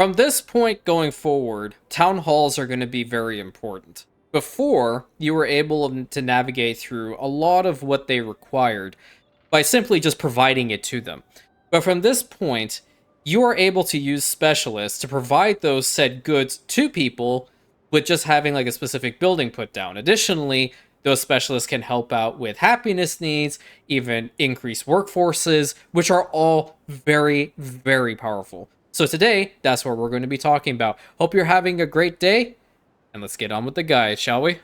From this point going forward, town halls are going to be very important. Before, you were able to navigate through a lot of what they required by simply just providing it to them. But from this point, you are able to use specialists to provide those said goods to people with just having like a specific building put down. Additionally, those specialists can help out with happiness needs, even increase workforces, which are all very, very powerful. So today, that's what we're going to be talking about. Hope you're having a great day, and let's get on with the guide, shall we?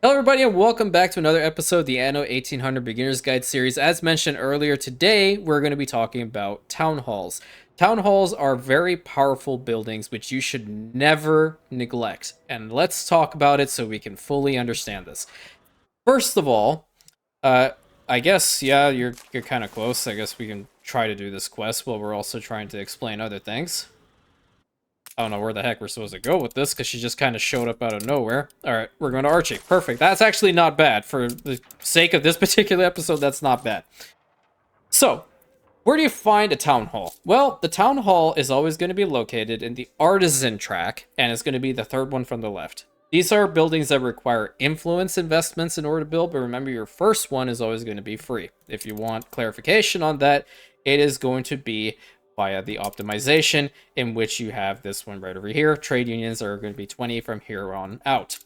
Hello everybody and welcome back to another episode of the Anno 1800 Beginner's Guide series. As mentioned earlier, today we're going to be talking about town halls. Town halls are very powerful buildings which you should never neglect. And let's talk about it so we can fully understand this. First of all, I guess, yeah, you're kind of close. I guess we can try to do this quest while we're also trying to explain other things. I don't know where the heck we're supposed to go with this because she just kind of showed up out of nowhere. All right, we're going to Archie. Perfect. That's actually not bad. For the sake of this particular episode, that's not bad. So, where do you find a town hall? Well, the town hall is always going to be located in the artisan track, and it's going to be the third one from the left. These are buildings that require influence investments in order to build, but remember your first one is always going to be free. If you want clarification on that, it is going to be via the optimization, in which you have this one right over here. Trade unions are going to be 20 from here on out.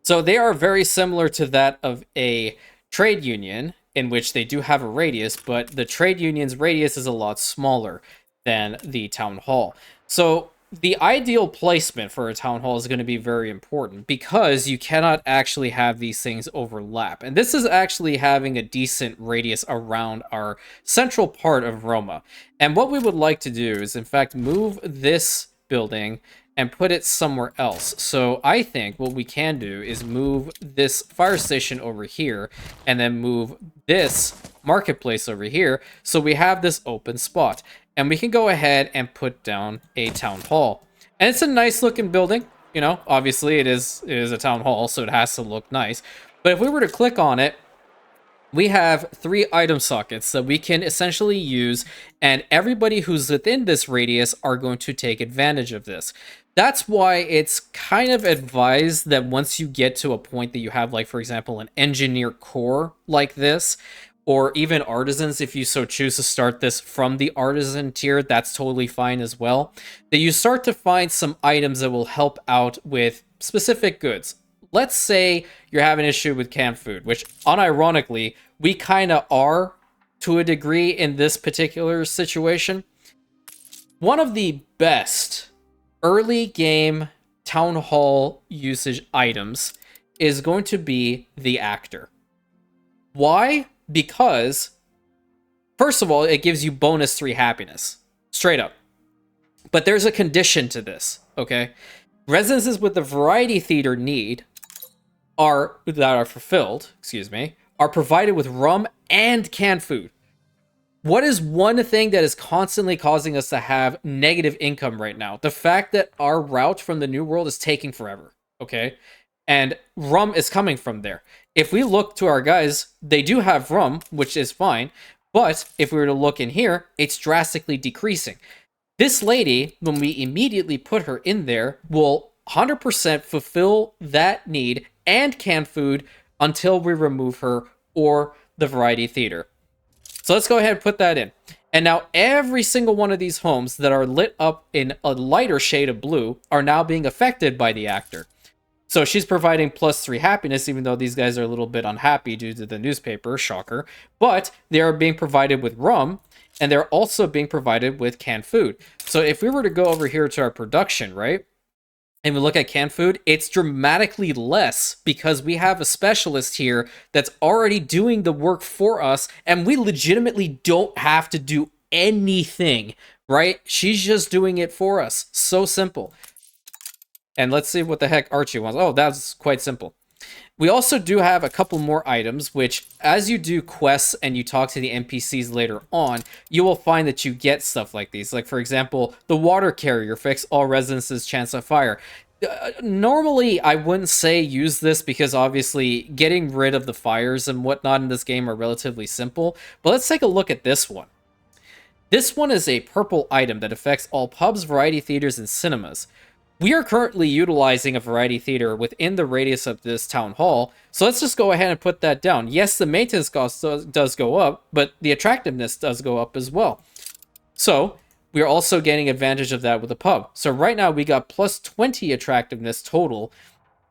So they are very similar to that of a trade union, in which they do have a radius, but the trade union's radius is a lot smaller than the town hall. So the ideal placement for a town hall is going to be very important because you cannot actually have these things overlap. And this is actually having a decent radius around our central part of Roma. And what we would like to do is, in fact, move this building and put it somewhere else. So I think what we can do is move this fire station over here and then move this marketplace over here. So we have this open spot. And we can go ahead and put down a town hall. And it's a nice looking building. You know, obviously it is a town hall, so it has to look nice. But if we were to click on it, we have 3 item sockets that we can essentially use. And everybody who's within this radius are going to take advantage of this. That's why it's kind of advised that once you get to a point that you have, like, for example, an engineer core like this, or even artisans, if you so choose to start this from the artisan tier, that's totally fine as well, that you start to find some items that will help out with specific goods. Let's say you're having an issue with canned food, which unironically, we kind of are to a degree in this particular situation. One of the best early game town hall usage items is going to be the actor. Why? Because, first of all, it gives you bonus 3 happiness. Straight up. But there's a condition to this, okay? Residences with the variety theater need that are fulfilled, are provided with rum and canned food. What is one thing that is constantly causing us to have negative income right now? The fact that our route from the New World is taking forever, okay? And rum is coming from there. If we look to our guys, they do have rum, which is fine. But if we were to look in here, it's drastically decreasing. This lady, when we immediately put her in there, will 100% fulfill that need and canned food until we remove her or the variety theater. So let's go ahead and put that in. And now every single one of these homes that are lit up in a lighter shade of blue are now being affected by the actor. So she's providing +3 happiness, even though these guys are a little bit unhappy due to the newspaper, shocker. But they are being provided with rum, and they're also being provided with canned food. So if we were to go over here to our production, right, and we look at canned food, it's dramatically less because we have a specialist here that's already doing the work for us, and we legitimately don't have to do anything, right? She's just doing it for us. So simple. And let's see what the heck Archie wants. Oh, that's quite simple. We also do have a couple more items, which as you do quests and you talk to the NPCs later on, you will find that you get stuff like these. Like, for example, the water carrier fix all residences chance of fire. Normally, I wouldn't say use this because obviously getting rid of the fires and whatnot in this game are relatively simple. But let's take a look at this one. This one is a purple item that affects all pubs, variety theaters, and cinemas. We are currently utilizing a variety theater within the radius of this town hall, so let's just go ahead and put that down. Yes, the maintenance cost does go up, but the attractiveness does go up as well. So we're also getting advantage of that with the pub. So right now we got plus 20 attractiveness total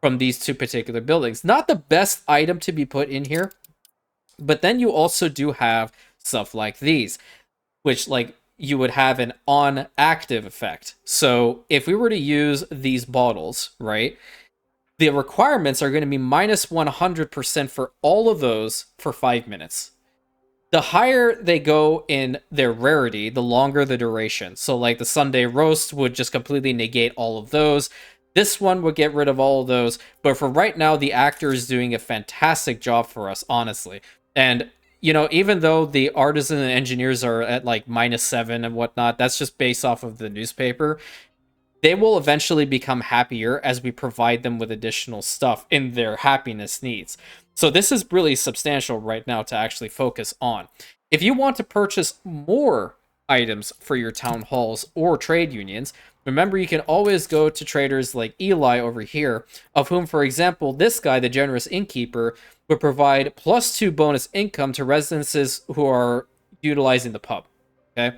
from these two particular buildings. Not the best item to be put in here, but then you also do have stuff like these, which like you would have an on active effect. So if we were to use these bottles, right, the requirements are going to be minus 100% for all of those for 5 minutes. The higher they go in their rarity, the longer the duration. So, like the Sunday roast would just completely negate all of those. This one would get rid of all of those. But for right now, the actor is doing a fantastic job for us, honestly. And, you know, even though the artisan and engineers are at like -7 and whatnot, that's just based off of the newspaper. They will eventually become happier as we provide them with additional stuff in their happiness needs. So this is really substantial right now to actually focus on. If you want to purchase more items for your town halls or trade unions, remember you can always go to traders like Eli over here, of whom, for example, this guy, the generous innkeeper, would provide +2 bonus income to residences who are utilizing the pub. Okay?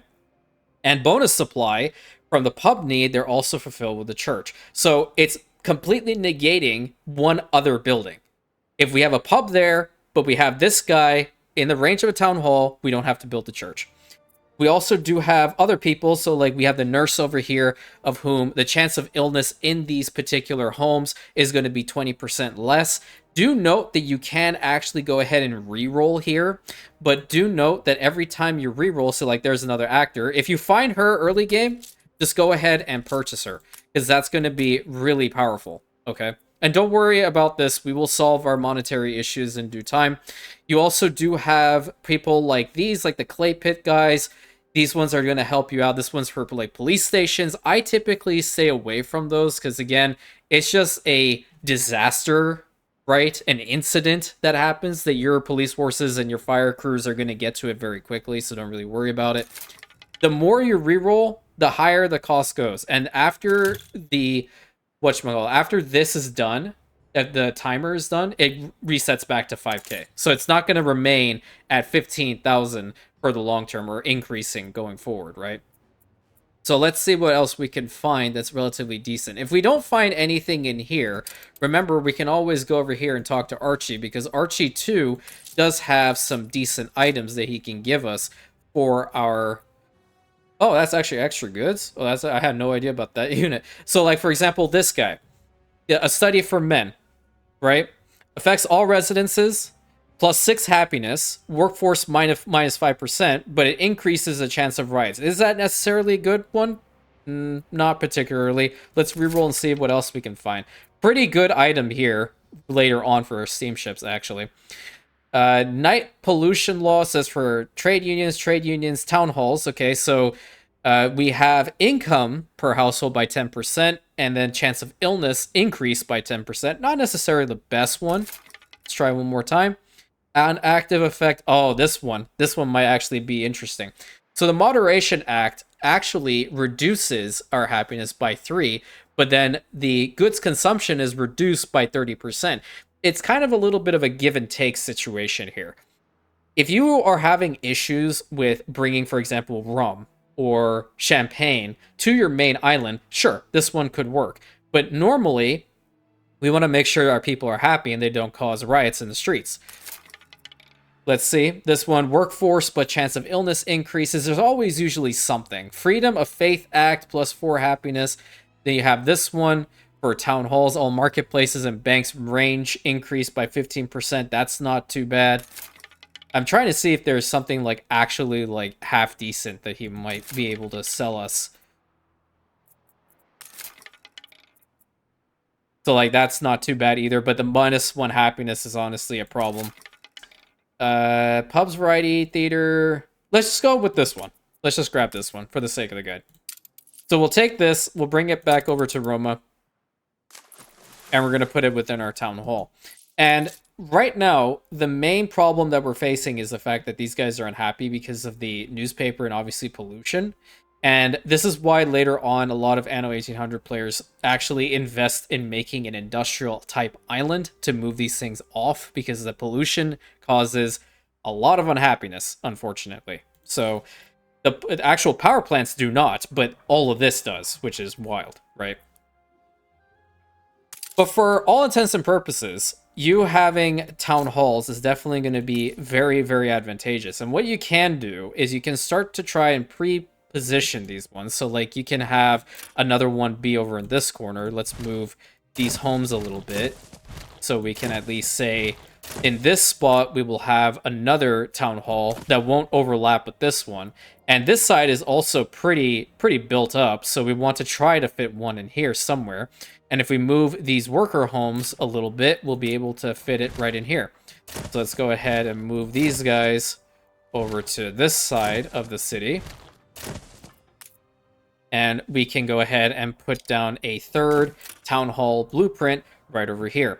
And bonus supply from the pub need, they're also fulfilled with the church. So it's completely negating one other building. If we have a pub there, but we have this guy in the range of a town hall, we don't have to build the church. We also do have other people, so like we have the nurse over here, of whom the chance of illness in these particular homes is going to be 20% less. Do note that you can actually go ahead and re-roll here, but do note that every time you re-roll, so like there's another actor, if you find her early game, just go ahead and purchase her, because that's going to be really powerful, okay? And don't worry about this. We will solve our monetary issues in due time. You also do have people like these, like the clay pit guys. These ones are going to help you out. This one's for like police stations. I typically stay away from those because, again, it's just a disaster, right? An incident that happens that your police forces and your fire crews are going to get to it very quickly, so don't really worry about it. The more you reroll, the higher the cost goes. And after the after this is done, if the timer is done, it resets back to 5k. So it's not going to remain at 15,000 for the long term or increasing going forward, right? So let's see what else we can find that's relatively decent. If we don't find anything in here, remember we can always go over here and talk to Archie, because Archie too does have some decent items that he can give us for our... Oh, that's actually extra goods. Oh, that's... I had no idea about that unit. So like, for example, this guy, a study for men, right? Affects all residences, +6 happiness, workforce -5%, but it increases the chance of riots. Is that necessarily a good one? Not particularly. Let's reroll and see what else we can find. Pretty good item here later on for our steamships, actually. Night pollution law says for trade unions, town halls. Okay, so we have income per household by 10%, and then chance of illness increased by 10%. Not necessarily the best one. Let's try one more time. An active effect. Oh, this one might actually be interesting. So the Moderation Act actually reduces our happiness by 3, but then the goods consumption is reduced by 30%. It's kind of a little bit of a give and take situation here. If you are having issues with bringing, for example, rum or champagne to your main island, sure, this one could work. But normally, we want to make sure our people are happy and they don't cause riots in the streets. Let's see. This one, workforce, but chance of illness increases. There's always usually something. Freedom of Faith Act, +4 happiness. Then you have this one for town halls. All marketplaces and banks range increased by 15%. That's not too bad. I'm trying to see if there's something like actually like half decent that he might be able to sell us. So like that's not too bad either, but the -1 happiness is honestly a problem. Pubs, variety, theater. Let's just go with this one. Let's just grab this one for the sake of the guide. So we'll take this, we'll bring it back over to Roma. and we're going to put it within our town hall. And right now, the main problem that we're facing is the fact that these guys are unhappy because of the newspaper and obviously pollution. And this is why later on, a lot of Anno 1800 players actually invest in making an industrial type island to move these things off, because the pollution causes a lot of unhappiness, unfortunately. So the actual power plants do not, but all of this does, which is wild, right? But for all intents and purposes, you having town halls is definitely going to be very, very advantageous. And what you can do is you can start to try and pre-position these ones. So like you can have another one be over in this corner. Let's move these homes a little bit so we can at least say in this spot we will have another town hall that won't overlap with this one. And this side is also pretty built up, so we want to try to fit one in here somewhere. And if we move these worker homes a little bit, we'll be able to fit it right in here. So let's go ahead and move these guys over to this side of the city. And we can go ahead and put down a third town hall blueprint right over here.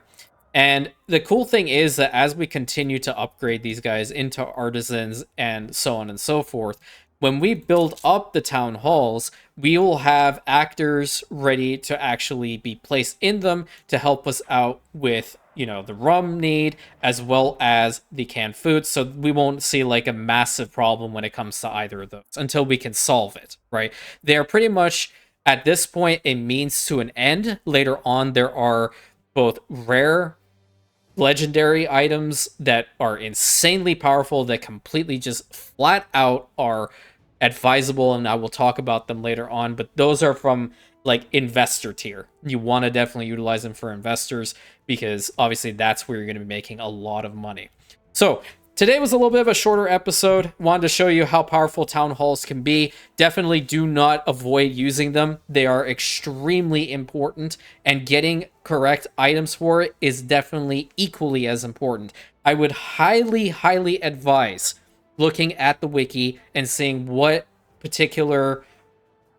And the cool thing is that as we continue to upgrade these guys into artisans and so on and so forth, when we build up the town halls, we will have actors ready to actually be placed in them to help us out with, you know, the rum need as well as the canned food. So we won't see like a massive problem when it comes to either of those until we can solve it, right? They're pretty much at this point a means to an end. Later on, there are both rare legendary items that are insanely powerful that completely just flat out are advisable, and I will talk about them later on, but those are from like investor tier. You want to definitely utilize them for investors because obviously that's where you're going to be making a lot of money. So today was a little bit of a shorter episode. Wanted to show you how powerful town halls can be. Definitely do not avoid using them. They are extremely important, and getting correct items for it is definitely equally as important. I would highly advise looking at the wiki and seeing what particular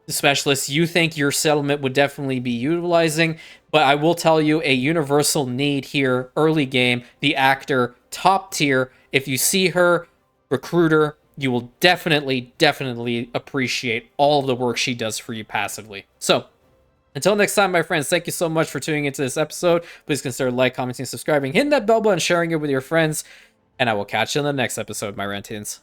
specialists you think your settlement would definitely be utilizing. But I will tell you a universal need here, early game, the actor, top tier. If you see her, recruiter, you will definitely appreciate all of the work she does for you passively. So until next time, my friends, thank you so much for tuning into this episode. Please consider like, commenting, subscribing, hitting that bell button, sharing it with your friends, and I will catch you in the next episode, my Rentians.